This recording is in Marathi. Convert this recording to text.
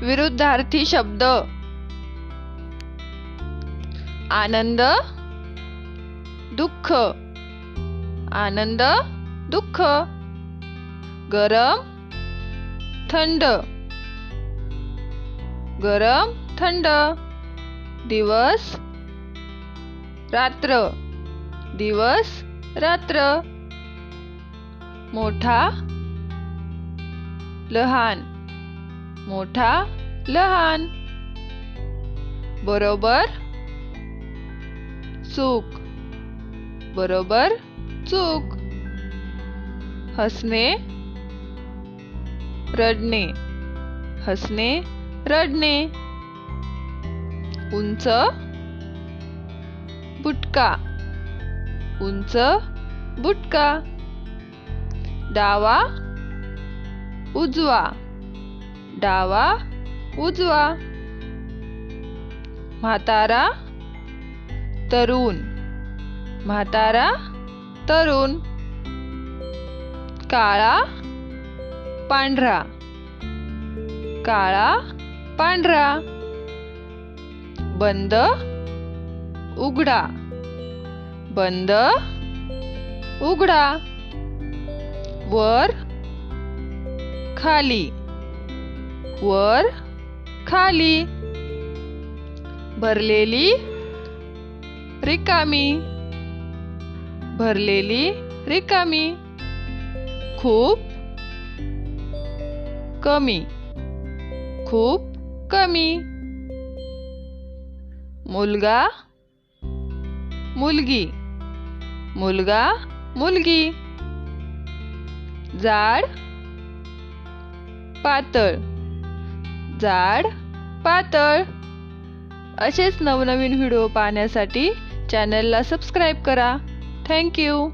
विरुद्धार्थी शब्द. आनंद, दुःख. आनंद, दुःख. गरम, थंड. गरम, थंड. दिवस, रात्र. दिवस, रात्र. मोठा, लहान. मोठा, लहान. बरोबर, चूक. बरोबर, चूक. हसणे, रडणे. हसणे, रडणे. उंच, बुटका. उंच, बुटका. डावा, उजवा. डावा, उजवा. म्हातारा, तरुण. म्हातारा, तरुण. काळा, पांढरा. काळा, पांढरा. बंद, उघडा. बंद, उघडा. वर, खाली. वर, खाली. भरलेली, रिकामी. भरलेली, रिकामी. खूप, कमी. खूप, कमी. मुलगा, मुलगी. मुलगा, मुलगी. जाड, पातळ. जाड, पातळ. असेच नवनवीन व्हिडिओ पाहण्यासाठी चॅनलला सबस्क्राईब करा. Thank you.